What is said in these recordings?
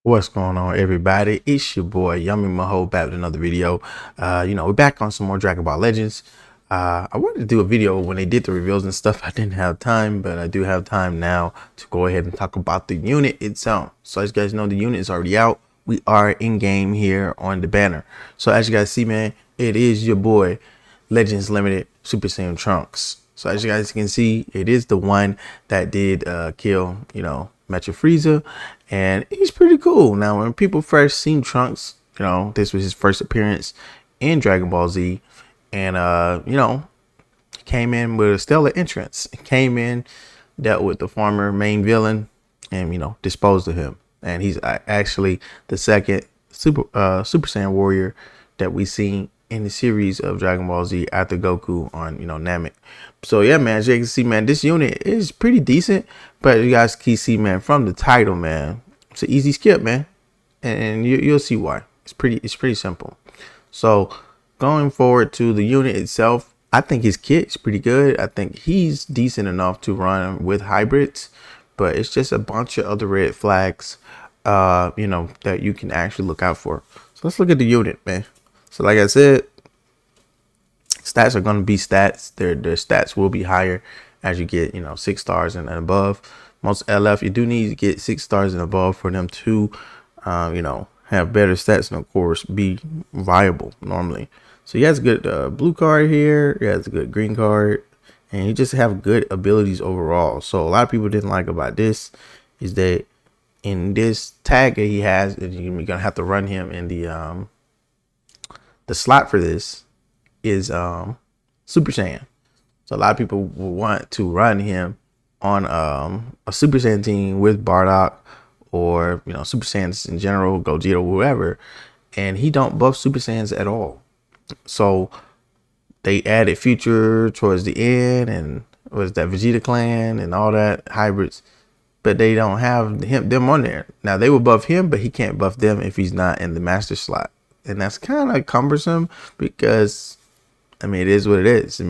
What's going on, everybody? It's your boy Yummy Maho back with another video. We're back on some more Dragon Ball Legends. I wanted to do a video when they did the reveals and stuff. I didn't have time, but I do have time now to go ahead and talk about the unit itself. So as you guys know, the unit is already out. We are in game here on the banner. So as you guys see, man, it is your boy Legends Limited Super Saiyan Trunks. So as you guys can see, it is the one that did kill, Metro Frieza, and he's pretty cool. Now, when people first seen Trunks, this was his first appearance in Dragon Ball Z, and came in with a stellar entrance. Came in, dealt with the former main villain, and disposed of him. And he's actually the second Super Saiyan warrior that we seen in the series of Dragon Ball Z after Goku on Namek. So yeah, man, as you can see, man, this unit is pretty decent. But you guys can see, man, from the title, man, it's an easy skip, man, and you'll see why. It's pretty simple. So going forward to the unit itself, I think his kit is pretty good. I think he's decent enough to run with hybrids, but it's just a bunch of other red flags, that you can actually look out for. So let's look at the unit, man. So like I said, stats are going to be stats. Their stats will be higher as you get, 6 stars and above. Most LF, you do need to get 6 stars and above for them to, have better stats and of course be viable normally. So he has a good blue card here. He has a good green card, and he just have good abilities overall. So a lot of people didn't like about this is that in this tag that he has, you're gonna have to run him in the slot for this is Super Saiyan. So a lot of people will want to run him on a Super Saiyan team with Bardock or Super Saiyans in general, Gogeta, whoever, and he don't buff Super Saiyans at all. So they added Future towards the end, and was that Vegeta clan and all that hybrids, but they don't have them on there. Now they will buff him, but he can't buff them if he's not in the master slot, and that's kind of cumbersome because it is what it is.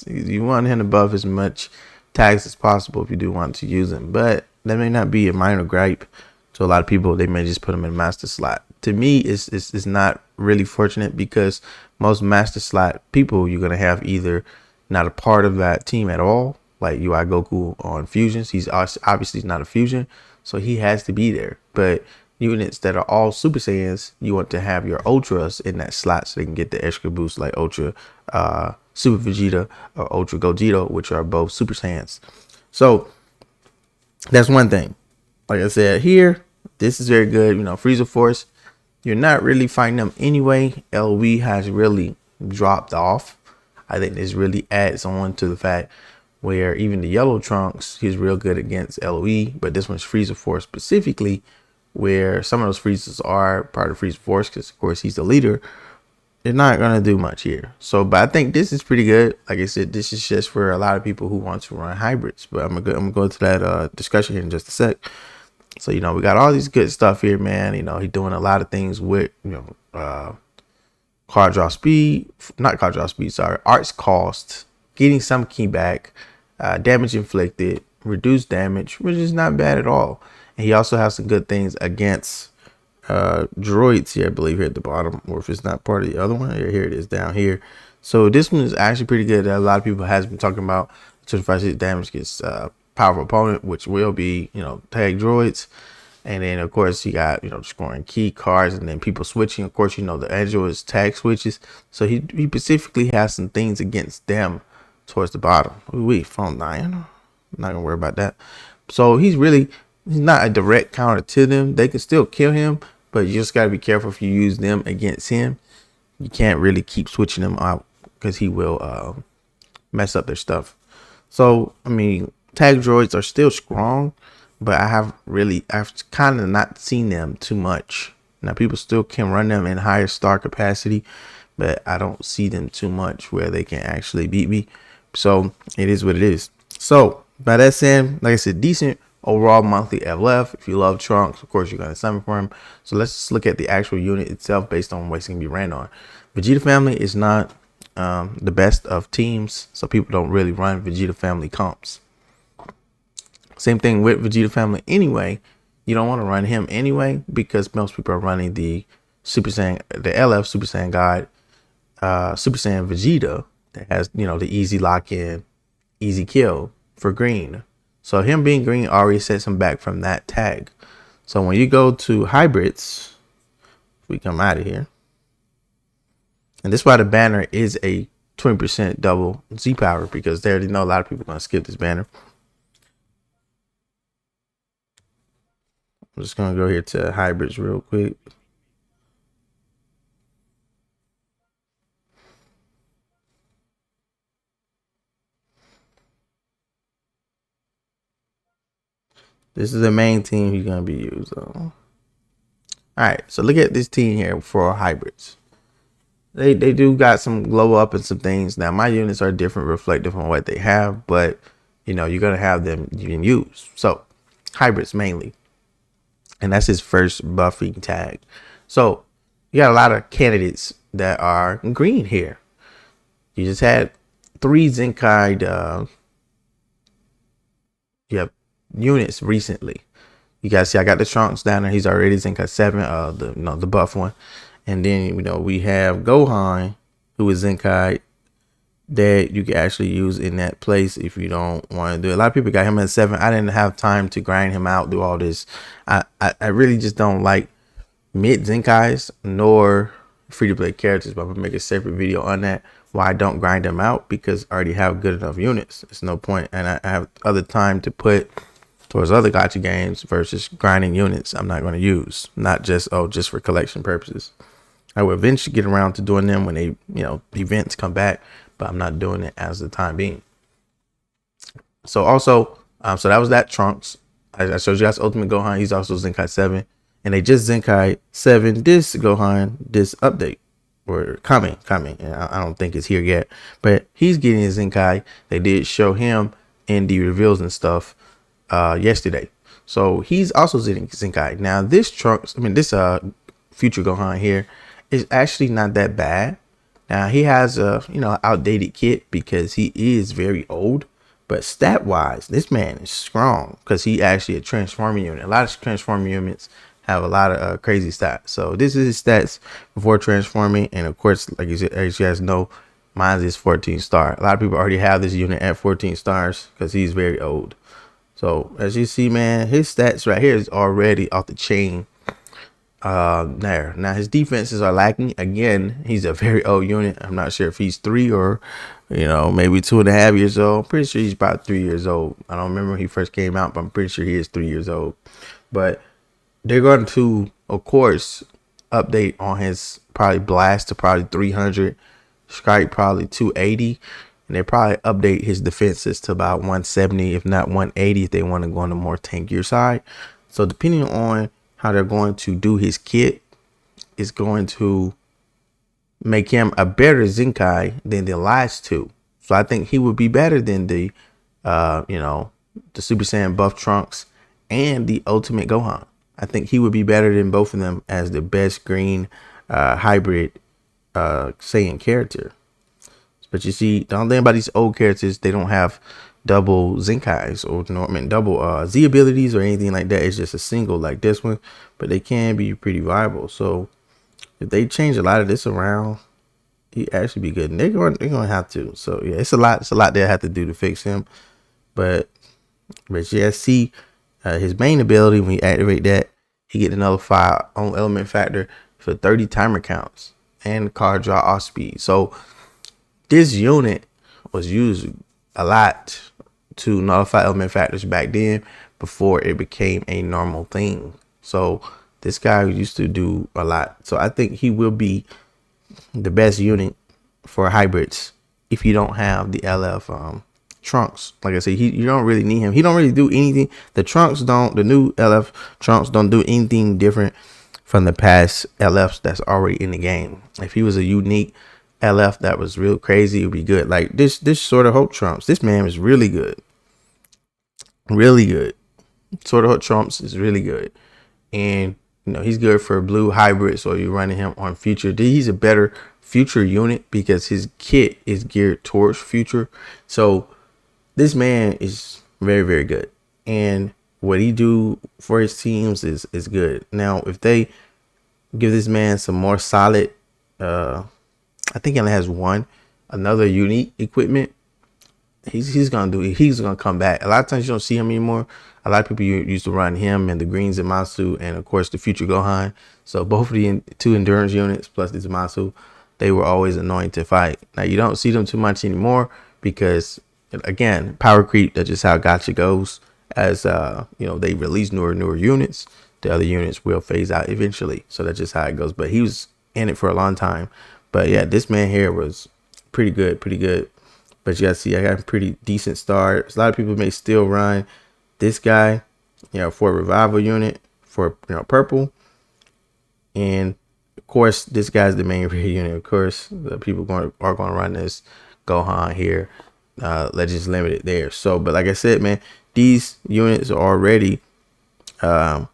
You want him to buff as much tags as possible if you do want to use him, but that may not be a minor gripe to a lot of people. They may just put him in master slot. To me, it's not really fortunate because most master slot people, you're gonna have either not a part of that team at all, like UI Goku on fusions. He's obviously not a fusion, so he has to be there. But units that are all Super Saiyans, you want to have your Ultras in that slot so they can get the extra boost, like Ultra Super Vegeta or Ultra Gogeta, which are both Super Saiyans. So that's one thing. Like I said here, this is very good. Frieza Force, you're not really fighting them anyway. LV has really dropped off. I think this really adds on to the fact where even the yellow Trunks, he's real good against LOE, but this one's Frieza Force specifically, where some of those Friezas are part of Frieza Force because of course he's the leader. They're not gonna do much here. So, but I think this is pretty good. Like I said, this is just for a lot of people who want to run hybrids. But I'm gonna go to that discussion here in just a sec. So, we got all these good stuff here, man. He's doing a lot of things with, card draw speed, not card draw speed, sorry, arts cost, getting some key back, damage inflicted, reduced damage, which is not bad at all. And he also has some good things against droids here, I believe, here at the bottom, or if it's not part of the other one, here it is down here. So this one is actually pretty good. A lot of people has been talking about 25 damage against powerful opponent, which will be tag droids. And then of course you got scoring key cards, and then people switching. Of course, the Angel is tag switches, so he specifically has some things against them towards the bottom. We phone 9, I'm not gonna worry about that. So he's not a direct counter to them. They can still kill him, but you just got to be careful if you use them against him. You can't really keep switching them out because he will mess up their stuff. So tag droids are still strong, but I've kind of not seen them too much. Now people still can run them in higher star capacity, but I don't see them too much where they can actually beat me. So it is what it is. So by that saying, like I said, decent overall monthly FLF. If you love Trunks, of course you're gonna summon for him. So let's just look at the actual unit itself based on what's gonna be ran on. Vegeta family is not the best of teams, so people don't really run Vegeta family comps. Same thing with Vegeta family anyway. you don't want to run him anyway, because most people are running the Super Saiyan, the LF Super Saiyan God, Super Saiyan Vegeta that has, you know, the easy lock in, easy kill for green. So him being green already sets him back from that tag. So when you go to hybrids, we come out of here. And this is why the banner is a 20% double Z power, because they already know a lot of people are going to skip this banner. I'm just going to go here to hybrids real quick. This is the main team he's going to be used on. All right, so look at this team here for hybrids. They do got some glow up and some things. Now my units are different, reflective on what they have, but you know, you're gonna have them you can use. So hybrids mainly, and that's his first buffing tag. So you got a lot of candidates that are green here. You just had 3 Zenkai units recently. You guys see I got the Trunks down there. He's already Zenkai 7, the buff one. And then, you know, we have Gohan, who is Zenkai, that you can actually use in that place if you don't want to do it. A lot of people got him at 7. I didn't have time to grind him out, do all this. I really just don't like mid Zenkais nor free-to-play characters, but I'm going to make a separate video on that, why I don't grind them out, because I already have good enough units. There's no point. And I have other time to put towards other gacha games versus grinding units I'm not going to use. Not just, just for collection purposes. I will eventually get around to doing them when they, you know, events come back, but I'm not doing it as the time being. So also, so that was that Trunks. I showed you guys Ultimate Gohan. He's also Zenkai 7, and they just Zenkai 7 this Gohan, this update, or coming. And I don't think it's here yet, but he's getting his Zenkai. They did show him in the reveals and stuff yesterday. So he's also Zenkai. Now this Trunks, this future Gohan here is actually not that bad. Now he has a outdated kit because he is very old, but stat wise this man is strong because he actually a transforming unit. A lot of transforming units have a lot of crazy stats. So this is his stats before transforming, and of course, like as you guys know, mine is 14 star. A lot of people already have this unit at 14 stars because he's very old. So as you see, man, his stats right here is already off the chain. There. Now his defenses are lacking. Again, he's a very old unit. I'm not sure if he's 3 or, maybe 2.5 years old. I'm pretty sure he's about 3 years old. I don't remember when he first came out, but I'm pretty sure he is 3 years old. But they're going to, of course, update on his probably blast to probably 300, strike probably 280, and they probably update his defenses to about 170, if not 180, if they want to go on the more tankier side. So depending on how they're going to do his kit is going to make him a better Zenkai than the last 2. So I think he would be better than the Super Saiyan buff Trunks and the Ultimate Gohan. I think he would be better than both of them as the best green hybrid Saiyan character. But you see, the only thing about these old characters, they don't have double Zenkais or double Z abilities or anything like that. It's just a single like this one, but they can be pretty viable. So if they change a lot of this around, he actually be good, and they're going to have to. So yeah, it's a lot they have to do to fix him. But yeah, see his main ability, when you activate that, he get another 5 on element factor for 30 timer counts and card draw off speed. So this unit was used a lot to nullify element factors back then before it became a normal thing. So this guy used to do a lot. So I think he will be the best unit for hybrids if you don't have the LF Trunks. Like I said, you don't really need him. He don't really do anything. The new LF Trunks don't do anything different from the past LFs that's already in the game. If he was a unique LF that was real crazy, it would be good. Like this sort of Hulk Trunks, this man is really good. Sort of Hulk Trunks is really good. And he's good for blue hybrid, so you're running him on future. He's a better future unit because his kit is geared towards future. So this man is very, very good. And what he do for his teams is good. Now, if they give this man some more solid, I think he only has another unique equipment, he's gonna come back. A lot of times you don't see him anymore. A lot of people used to run him and the Green Zamasu and of course the Future Gohan. So both of the two endurance units plus the Zamasu, they were always annoying to fight. Now you don't see them too much anymore because again, power creep. That's just how gacha goes. As they release newer units, the other units will phase out eventually. So that's just how it goes. But he was in it for a long time. But yeah, this man here was pretty good. But you gotta see, I got a pretty decent start. A lot of people may still run this guy, for a revival unit for purple, and of course this guy's the main red unit. Of course, the people are going to run this Gohan here, Legends Limited there. So, but like I said, man, these units are already, in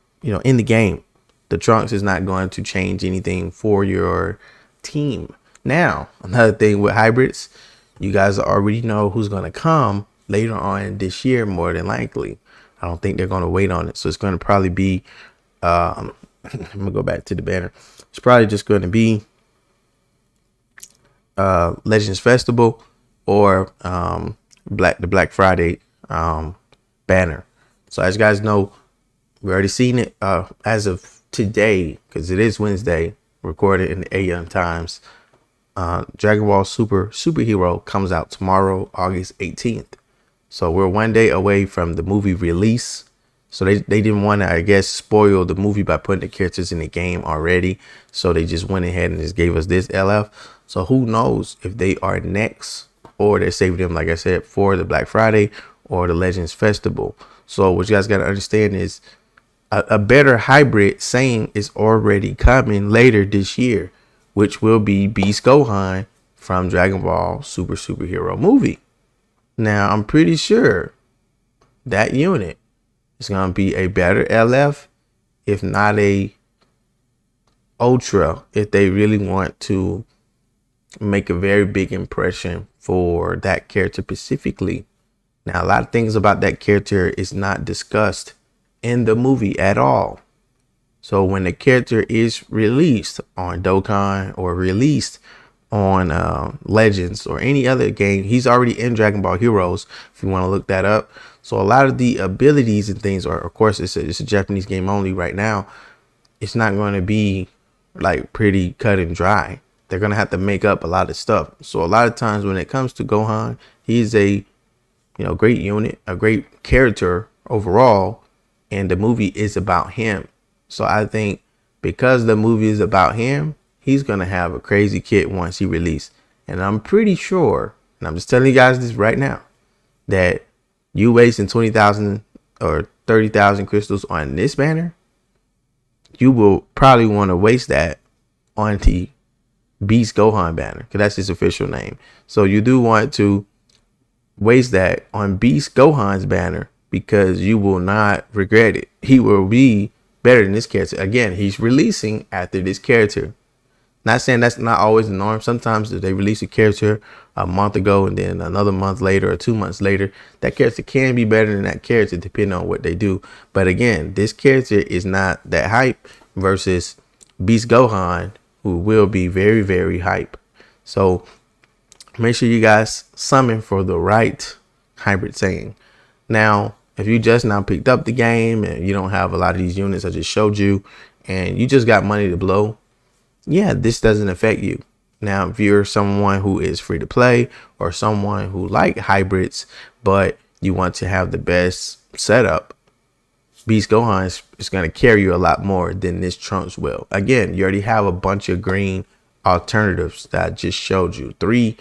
the game. The Trunks is not going to change anything for your team. Now, another thing with hybrids, you guys already know who's going to come later on this year, more than likely. I don't think they're going to wait on it. So it's going to probably be, I'm going to go back to the banner. It's probably just going to be Legends Festival or the Black Friday banner. So as you guys know, we already seen it as of today, because it is Wednesday, recorded in the AM times. Dragon Ball Superhero comes out tomorrow, August 18th. So we're one day away from the movie release. So they didn't want to, I guess, spoil the movie by putting the characters in the game already. So they just went ahead and just gave us this LF. So who knows if they are next, or they're saving them, like I said, for the Black Friday or the Legends Festival. So what you guys got to understand is a better hybrid saying is already coming later this year, which will be Beast Gohan from Dragon Ball Superhero movie. Now, I'm pretty sure that unit is going to be a better LF, if not a Ultra, if they really want to make a very big impression for that character specifically. Now, a lot of things about that character is not discussed in the movie at all. So when the character is released on Dokkan or released on Legends or any other game, he's already in Dragon Ball Heroes, if you want to look that up. So a lot of the abilities and things are, of course, it's a Japanese game only right now. It's not going to be like pretty cut and dry. They're going to have to make up a lot of stuff. So a lot of times when it comes to Gohan, he's a great unit, a great character overall, and the movie is about him. So I think because the movie is about him, he's going to have a crazy kit once he released. And I'm pretty sure, and I'm just telling you guys this right now, that you wasting 20,000 or 30,000 crystals on this banner, you will probably want to waste that on the Beast Gohan banner, because that's his official name. So you do want to waste that on Beast Gohan's banner, because you will not regret it. He will be better than this character. Again, he's releasing after this character. Not saying that's not always the norm. Sometimes they release a character a month ago and then another month later or 2 months later, that character can be better than that character depending on what they do. But again, this character is not that hype versus Beast Gohan, who will be very, very hype. So make sure you guys summon for the right hybrid saying. Now, if you just now picked up the game and you don't have a lot of these units I just showed you, and you just got money to blow, yeah, this doesn't affect you. Now, if you're someone who is free to play or someone who like hybrids, but you want to have the best setup, Beast Gohan is going to carry you a lot more than this Trunks will. Again, you already have a bunch of green alternatives that I just showed you. 3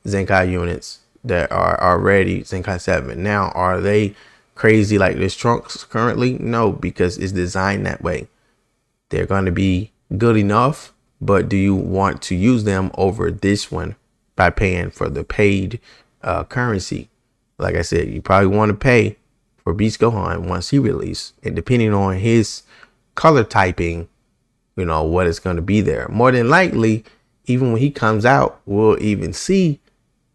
Zenkai units that are already Zenkai 7. Now, are they crazy like this Trunks currently? No, because it's designed that way. They're going to be good enough, but do you want to use them over this one by paying for the paid currency? Like I said, you probably want to pay for Beast Gohan once he release, and depending on his color typing, what is going to be there. More than likely, even when he comes out, we'll even see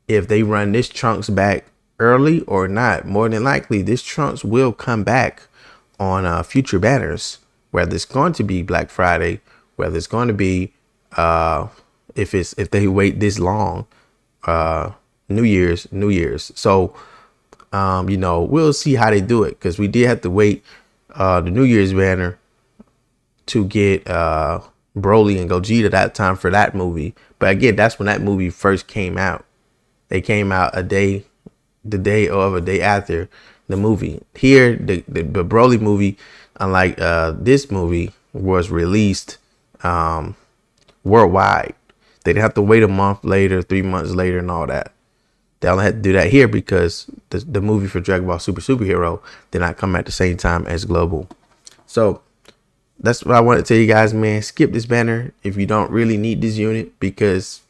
if they run this Trunks back early or not. More than likely, this Trunks will come back on future banners, whether it's going to be Black Friday, whether it's going to be if they wait this long, New Year's. So we'll see how they do it, because we did have to wait the New Year's banner to get Broly and Gogeta that time for that movie. But again, that's when that movie first came out. They came out the day of a day after the movie. Here, the Broly movie, unlike this movie, was released worldwide. They didn't have to wait a month later, 3 months later, and all that. They only had to do that here because the movie for Dragon Ball Superhero did not come at the same time as global. So that's what I want to tell you guys, man. Skip this banner if you don't really need this unit, because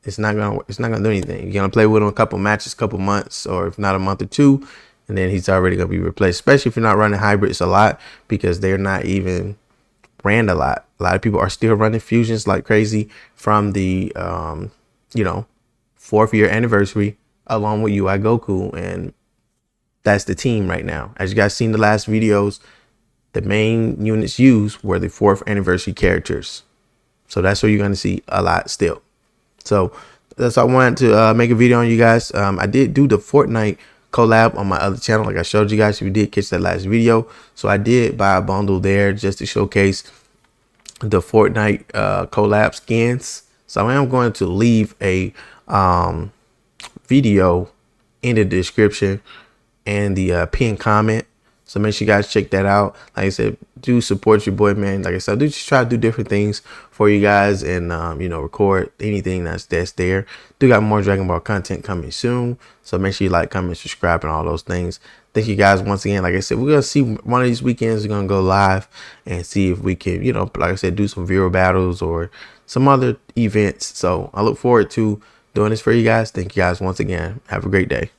it's not gonna do anything. You're gonna play with him a couple matches, couple months, or if not a month or two, and then he's already gonna be replaced. Especially if you're not running hybrids a lot, because they're not even ran a lot. A lot of people are still running fusions like crazy from the 4th year anniversary along with UI Goku, and that's the team right now. As you guys seen the last videos, the main units used were the 4th anniversary characters. So that's what you're going to see a lot still. So that's why I wanted to make a video on, you guys. I did do the Fortnite collab on my other channel, like I showed you guys if you did catch that last video. So I did buy a bundle there just to showcase the Fortnite collab skins. So I am going to leave a video in the description and the pinned comment, so make sure you guys check that out. Like I said, do support your boy, man. Like I said, I do just try to do different things for you guys, and record anything that's there. Do got more Dragon Ball content coming soon, so make sure you like, comment, subscribe, and all those things. Thank you guys once again. Like I said, we're gonna see one of these weekends. We're gonna go live and see if we can, like I said, do some viewer battles or some other events. So I look forward to doing this for you guys. Thank you guys once again. Have a great day.